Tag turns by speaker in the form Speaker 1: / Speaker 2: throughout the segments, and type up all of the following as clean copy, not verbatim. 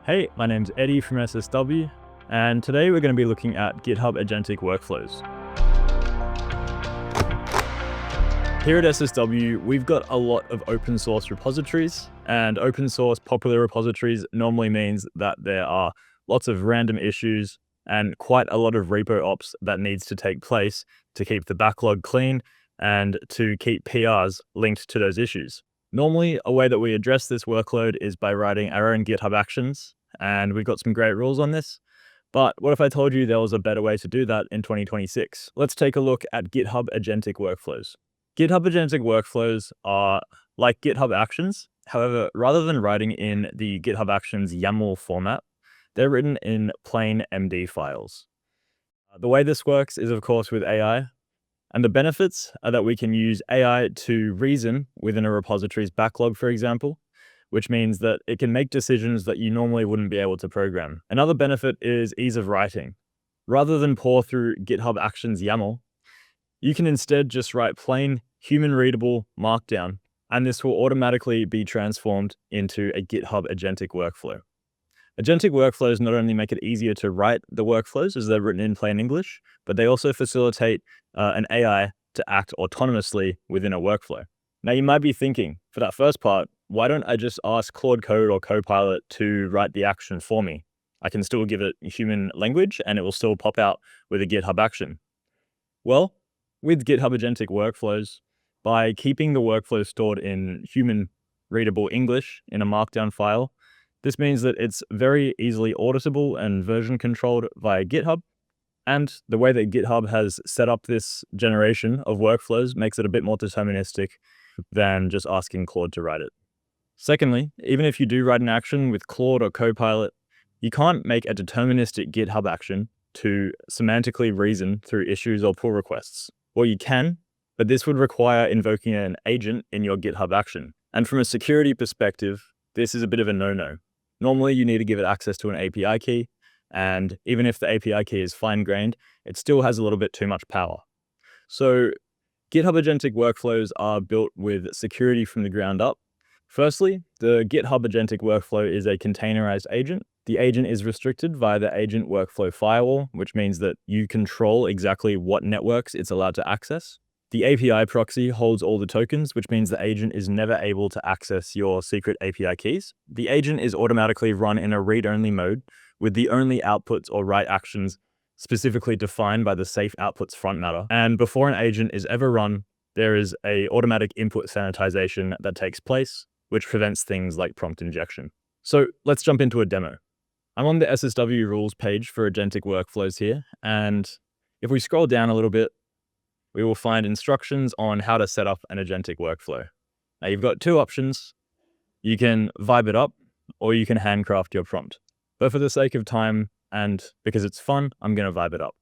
Speaker 1: Hey, my name's Eddie from SSW, and today we're going to be looking at GitHub Agentic Workflows. Here at SSW, we've got a lot of open source repositories, and open source popular repositories normally means that there are lots of random issues and quite a lot of repo ops that needs to take place to keep the backlog clean and to keep PRs linked to those issues. Normally, a way that we address this workload is by writing our own GitHub Actions, and we've got some great rules on this. But what if I told you there was a better way to do that in 2026? Let's take a look at GitHub Agentic Workflows. GitHub Agentic Workflows are like GitHub Actions. However, rather than writing in the GitHub Actions YAML format, they're written in plain MD files. The way this works is, of course, with AI. And the benefits are that we can use AI to reason within a repository's backlog, for example, which means that it can make decisions that you normally wouldn't be able to program. Another benefit is ease of writing. Rather than pour through GitHub Actions YAML, you can instead just write plain human-readable Markdown, and this will automatically be transformed into a GitHub Agentic Workflow. Agentic workflows not only make it easier to write the workflows as they're written in plain English, but they also facilitate an AI to act autonomously within a workflow. Now you might be thinking, for that first part, why don't I just ask Claude Code or Copilot to write the action for me? I can still give it human language and it will still pop out with a GitHub action. Well, with GitHub Agentic Workflows, by keeping the workflow stored in human readable English in a Markdown file, this means that it's very easily auditable and version controlled via GitHub. And the way that GitHub has set up this generation of workflows makes it a bit more deterministic than just asking Claude to write it. Secondly, even if you do write an action with Claude or Copilot, you can't make a deterministic GitHub action to semantically reason through issues or pull requests. Well, you can, but this would require invoking an agent in your GitHub action. And from a security perspective, this is a bit of a no-no. Normally, you need to give it access to an API key, and even if the API key is fine-grained, it still has a little bit too much power. So GitHub Agentic Workflows are built with security from the ground up. Firstly, the GitHub Agentic Workflow is a containerized agent. The agent is restricted via the agent workflow firewall, which means that you control exactly what networks it's allowed to access. The API proxy holds all the tokens, which means the agent is never able to access your secret API keys. The agent is automatically run in a read-only mode, with the only outputs or write actions specifically defined by the safe outputs front matter. And before an agent is ever run, there is an automatic input sanitization that takes place, which prevents things like prompt injection. So let's jump into a demo. I'm on the SSW rules page for Agentic Workflows here, and if we scroll down a little bit, we will find instructions on how to set up an agentic workflow. Now you've got two options. You can vibe it up or you can handcraft your prompt. But for the sake of time and because it's fun, I'm going to vibe it up.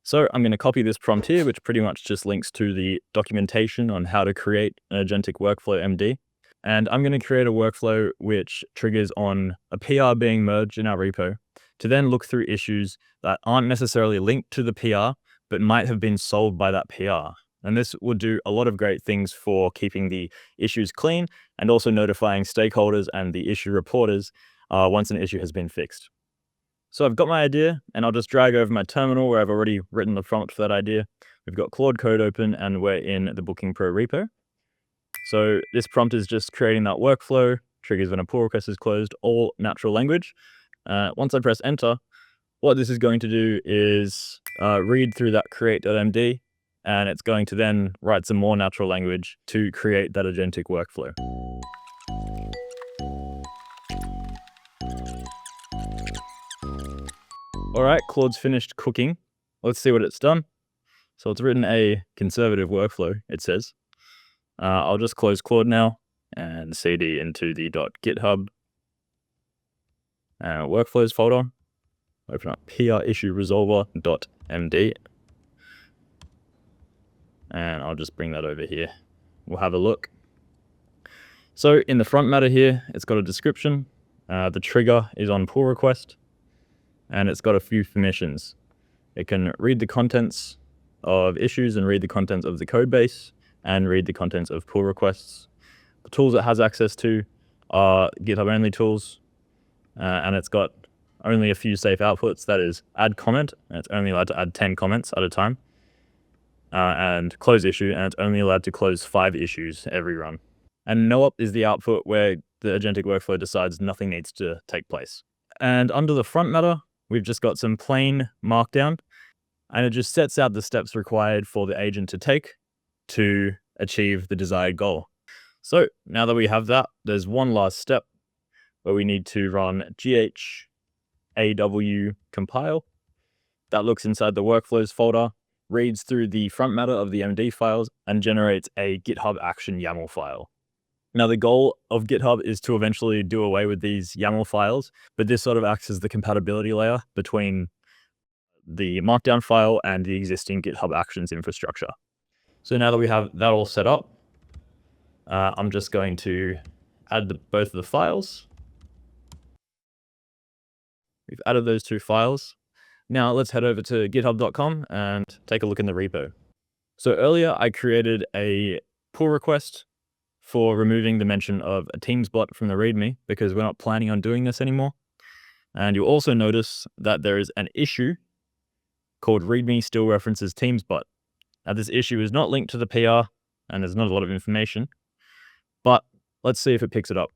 Speaker 1: So I'm going to copy this prompt here, which pretty much just links to the documentation on how to create an agentic workflow MD. And I'm going to create a workflow which triggers on a PR being merged in our repo to then look through issues that aren't necessarily linked to the PR, but might have been solved by that PR. And this will do a lot of great things for keeping the issues clean and also notifying stakeholders and the issue reporters once an issue has been fixed. So I've got my idea and I'll just drag over my terminal where I've already written the prompt for that idea. We've got Claude Code open and we're in the Booking Pro repo. So this prompt is just creating that workflow, triggers when a pull request is closed, all natural language. Once I press enter, what this is going to do is read through that create.md, and it's going to then write some more natural language to create that agentic workflow. All right, Claude's finished cooking. Let's see what it's done. So it's written a conservative workflow, it says. I'll just close Claude now and cd into the .github workflows folder. Open up PR issue resolver.md. And I'll just bring that over here. We'll have a look. So in the front matter here, it's got a description. The trigger is on pull request. And it's got a few permissions. It can read the contents of issues and read the contents of the code base and read the contents of pull requests. The tools it has access to are GitHub only tools. and it's got only a few safe outputs. That is add comment, and it's only allowed to add 10 comments at a time, and close issue, and it's only allowed to close 5 issues every run. And no op is the output where the agentic workflow decides nothing needs to take place. And under the front matter, we've just got some plain Markdown, and it just sets out the steps required for the agent to take to achieve the desired goal. So now that we have that, there's one last step where we need to run GHAW compile. That looks inside the workflows folder, reads through the front matter of the MD files, and generates a GitHub Action YAML file. Now, the goal of GitHub is to eventually do away with these YAML files, but this sort of acts as the compatibility layer between the Markdown file and the existing GitHub Actions infrastructure. So now that we have that all set up, I'm just going to add both of the files. We've added those 2 files. Now let's head over to github.com and take a look in the repo. So earlier I created a pull request for removing the mention of a Teams bot from the README because we're not planning on doing this anymore. And you'll also notice that there is an issue called README still references Teams bot. Now this issue is not linked to the PR and there's not a lot of information, but let's see if it picks it up.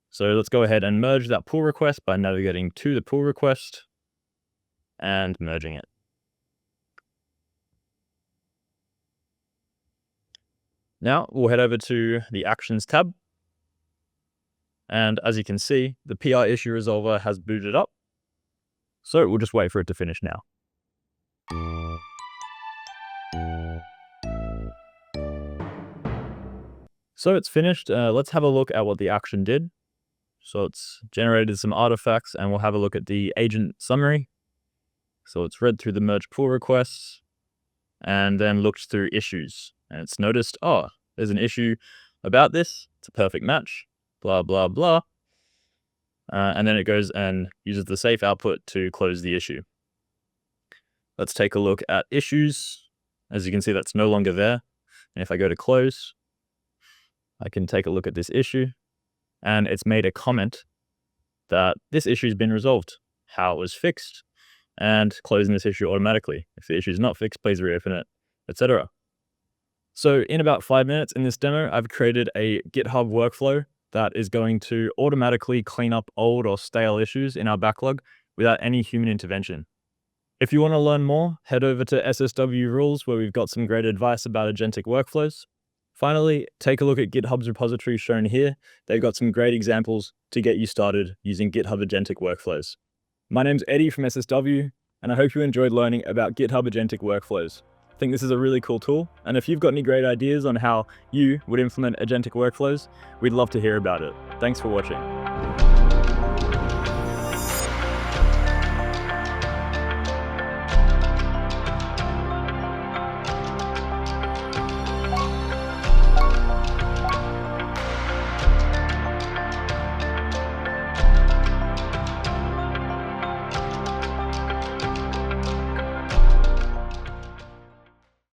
Speaker 1: So let's go ahead and merge that pull request by navigating to the pull request and merging it. Now we'll head over to the Actions tab. And as you can see, the PR issue resolver has booted up. So we'll just wait for it to finish now. So it's finished. Let's have a look at what the action did. So it's generated some artifacts, and we'll have a look at the agent summary. So it's read through the merge pull requests and then looked through issues. And it's noticed, oh, there's an issue about this. It's a perfect match, blah, blah, blah. And then it goes and uses the safe output to close the issue. Let's take a look at issues. As you can see, that's no longer there. And if I go to close, I can take a look at this issue. And it's made a comment that this issue has been resolved, how it was fixed, and closing this issue automatically. If the issue is not fixed, please reopen it, etc. So in about 5 minutes in this demo, I've created a GitHub workflow that is going to automatically clean up old or stale issues in our backlog without any human intervention. If you want to learn more, head over to SSW rules, where we've got some great advice about agentic workflows. Finally, take a look at GitHub's repository shown here. They've got some great examples to get you started using GitHub Agentic Workflows. My name's Eddie from SSW, and I hope you enjoyed learning about GitHub Agentic Workflows. I think this is a really cool tool, and if you've got any great ideas on how you would implement agentic workflows, we'd love to hear about it. Thanks for watching.